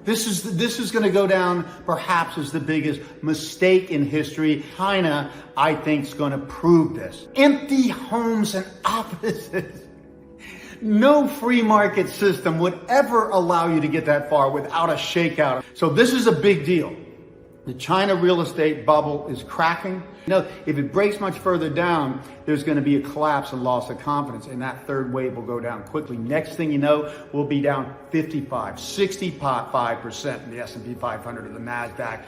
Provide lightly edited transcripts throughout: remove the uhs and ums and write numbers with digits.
This is going to go down perhaps as the biggest mistake in history. China, I think, is going to prove this. Empty homes and offices. No free market system would ever allow you to get that far without a shakeout. So this is a big deal. The China real estate bubble is cracking. If it breaks much further down, there's going to be a collapse and loss of confidence, and that third wave will go down quickly. Next thing you know, we'll be down 55, 65% in the S&P 500 or the NASDAQ.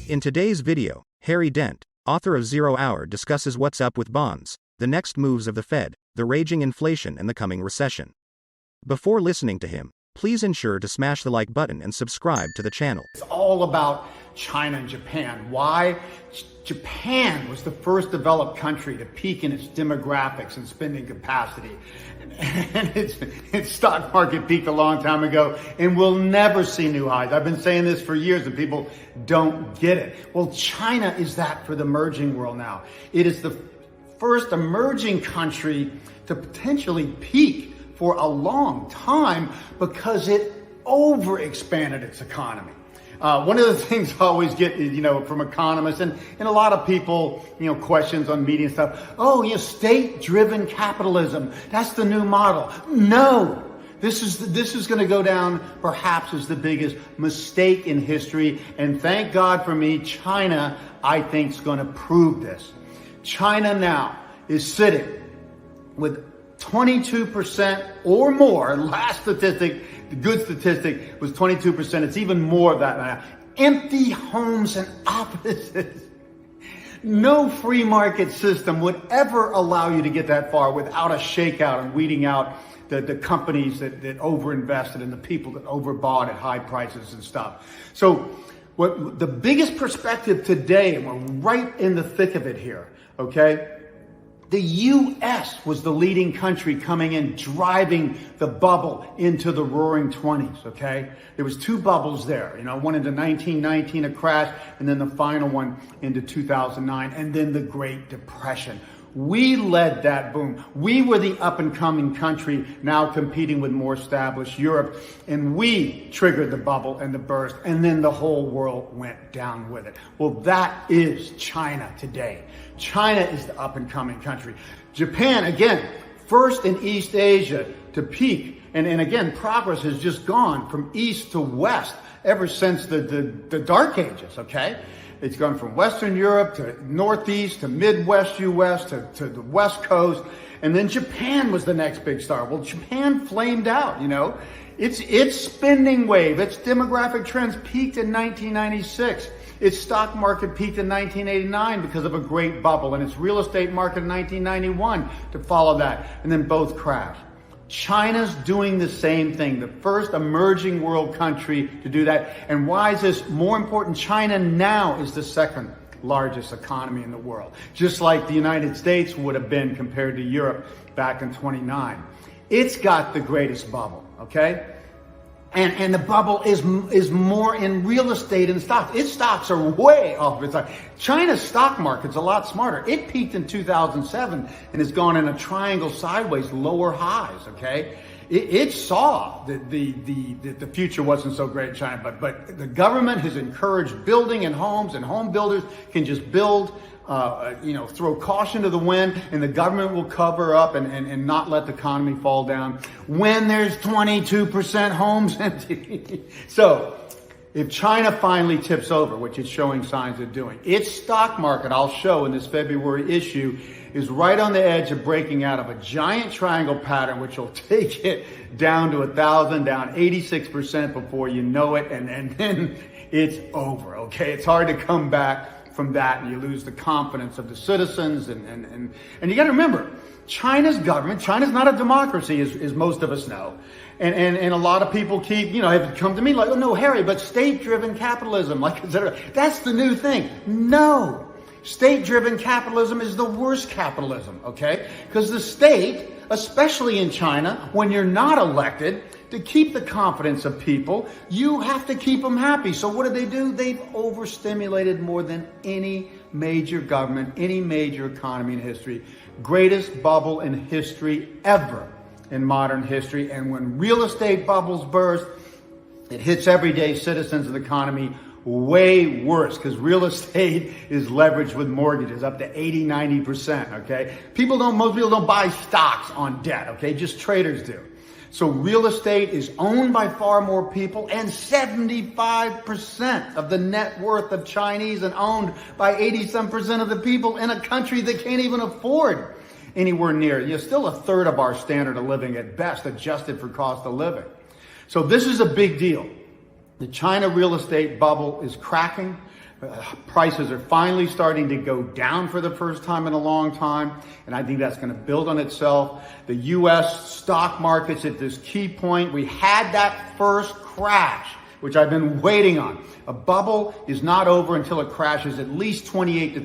In today's video, Harry Dent, author of 0 Hour, discusses what's up with bonds, the next moves of the Fed, the raging inflation, and the coming recession. Before listening to him, please ensure to smash the like button and subscribe to the channel. It's all about China and Japan. Why? Japan was the first developed country to peak in its demographics and spending capacity. And its stock market peaked a long time ago and will never see new highs. I've been saying this for years and people don't get it. Well, China is that for the emerging world now. It is the first emerging country to potentially peak for a long time because it overexpanded its economy. One of the things I always get, from economists and a lot of people, questions on media and stuff. State-driven capitalism. That's the new model. No, this is going to go down perhaps as the biggest mistake in history. And thank God for me, China, I think, is going to prove this. China now is sitting with 22% or more. Last statistic, the good statistic, was 22%. It's even more of that now. Empty homes and offices. No free market system would ever allow you to get that far without a shakeout and weeding out the companies that overinvested and the people that overbought at high prices and stuff. So what the biggest perspective today, and we're right in the thick of it here, okay? The U.S. was the leading country coming in, driving the bubble into the roaring 20s, okay? There was two bubbles there, one into 1919, a crash, and then the final one into 2009, and then the Great Depression. We led that boom. We were the up-and-coming country now competing with more established Europe, and we triggered the bubble and the burst, and then the whole world went down with it. Well, that is China today. China is the up-and-coming country. Japan, again, first in East Asia to peak, and again, progress has just gone from east to west ever since the Dark Ages, okay? It's gone from Western Europe to Northeast to Midwest U.S. to the West Coast. And then Japan was the next big star. Well, Japan flamed out, Its spending wave, its demographic trends peaked in 1996. Its stock market peaked in 1989 because of a great bubble, and its real estate market in 1991 to follow that. And then both crashed. China's doing the same thing, the first emerging world country to do that. And why is this more important? China now is the second largest economy in the world, just like the United States would have been compared to Europe back in 29. It's got the greatest bubble, okay? And the bubble is more in real estate and stocks. Its stocks are way off its side. China's stock market's a lot smarter. It peaked in 2007 and has gone in a triangle sideways, lower highs, okay? It saw that the future wasn't so great in China, but the government has encouraged building and home builders can just build, throw caution to the wind, and the government will cover up and not let the economy fall down when there's 22% homes empty. So if China finally tips over, which it's showing signs of doing, its stock market, I'll show in this February issue, is right on the edge of breaking out of a giant triangle pattern, which will take it down to 1,000, down 86% before you know it, and then it's over, okay? It's hard to come back from that, and you lose the confidence of the citizens, and you got to remember, China's government, China's not a democracy, as most of us know, and a lot of people keep, have come to me like, oh no, Harry, but state-driven capitalism, like, etc. That's the new thing. No. State-driven capitalism is the worst capitalism, okay? Because the state, especially in China, when you're not elected, to keep the confidence of people, you have to keep them happy. So what do? They've overstimulated more than any major government, any major economy in history. Greatest bubble in history ever. in modern history. And when real estate bubbles burst, it hits everyday citizens of the economy way worse, because real estate is leveraged with mortgages up to 80, 90%, okay? Most people don't buy stocks on debt, okay? Just traders do. So real estate is owned by far more people, and 75% of the net worth of Chinese and owned by 80-some% of the people in a country that can't even afford anywhere near. Still a third of our standard of living at best, adjusted for cost of living. So this is a big deal. The China real estate bubble is cracking. Prices are finally starting to go down for the first time in a long time, and I think that's going to build on itself. The U.S. stock market's at this key point. We had that first crash, which I've been waiting on. A bubble is not over until it crashes at least 28 to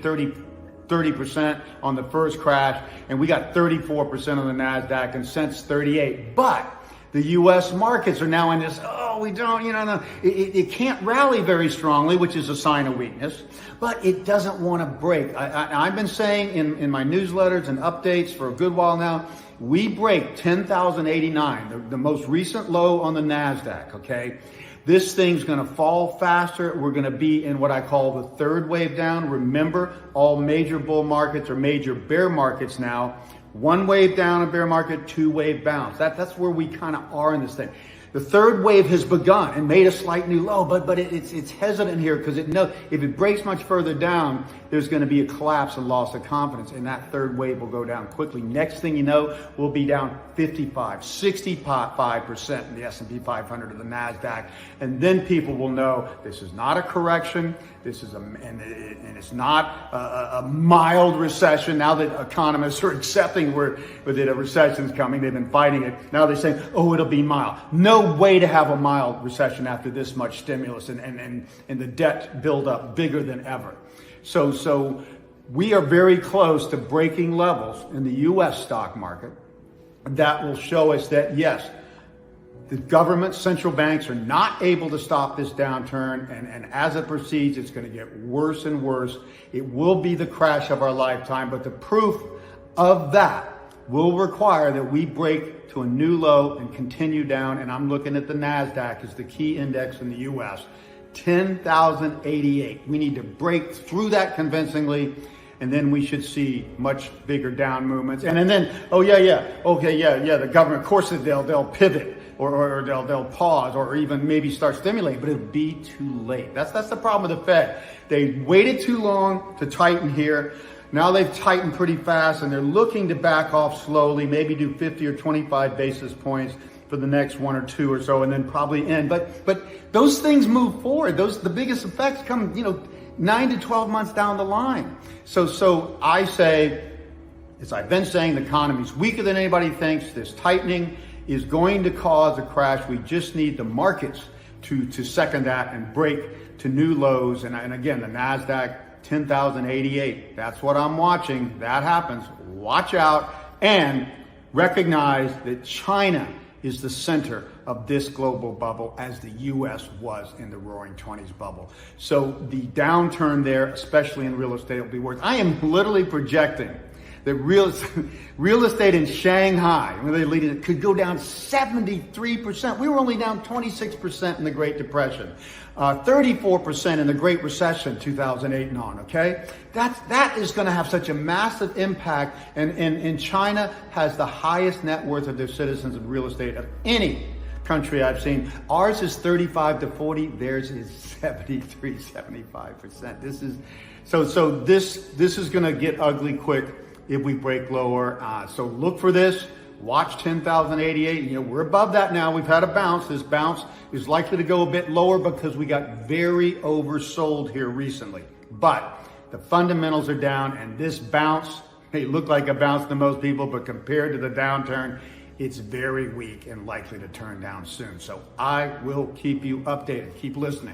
30% on the first crash, and we got 34% on the NASDAQ and since 38. But the U.S. markets are now in this, it can't rally very strongly, which is a sign of weakness, but it doesn't want to break. I've been saying in my newsletters and updates for a good while now, we break 10,089, the most recent low on the NASDAQ, okay? This thing's going to fall faster. We're going to be in what I call the third wave down. Remember, all major bull markets are major bear markets now. One wave down, a bear market, two wave bounce. That's where we kind of are in this thing. The third wave has begun and made a slight new low, but it's hesitant here because it knows if it breaks much further down, there's going to be a collapse and loss of confidence, and that third wave will go down quickly. Next thing you know, we'll be down 55, 65% in the S&P 500 or the NASDAQ, and then people will know this is not a correction. This is and it's not a mild recession. Now that economists are accepting that a recession is coming, they've been fighting it. Now they're saying, it'll be mild. No way to have a mild recession after this much stimulus and the debt buildup bigger than ever. So we are very close to breaking levels in the U.S. stock market that will show us that, yes, the government, central banks are not able to stop this downturn, and as it proceeds, it's going to get worse and worse. It will be the crash of our lifetime, but the proof of that will require that we break to a new low and continue down, and I'm looking at the NASDAQ as the key index in the U.S., 10,088. We need to break through that convincingly, and then we should see much bigger down movements. And then, the government, of course, they'll pivot. Or they'll pause or even maybe start stimulating, but it'll be too late. That's the problem with the Fed. They waited too long to tighten here. Now they've tightened pretty fast, and they're looking to back off slowly, maybe do 50 or 25 basis points for the next one or two or so, and then probably end. But those things move forward. The biggest effects come, 9 to 12 months down the line. So I say, as I've been saying, the economy's weaker than anybody thinks. This tightening is going to cause a crash. We just need the markets to second that and break to new lows. And again, the NASDAQ, 10,088. That's what I'm watching. That happens. Watch out and recognize that China is the center of this global bubble, as the U.S. was in the Roaring '20s bubble. So the downturn there, especially in real estate, will be worse. I am literally projecting that real estate in Shanghai, could go down 73%. We were only down 26% in the Great Depression, 34% in the Great Recession, 2008 and on, okay? That is going to have such a massive impact, and China has the highest net worth of their citizens in real estate of any country I've seen. Ours is 35 to 40, theirs is 73, 75%. This is going to get ugly quick if we break lower. So look for this. Watch 10,088. We're above that now. We've had a bounce. This bounce is likely to go a bit lower because we got very oversold here recently. But the fundamentals are down, and this bounce may look like a bounce to most people, but compared to the downturn, it's very weak and likely to turn down soon. So I will keep you updated. Keep listening.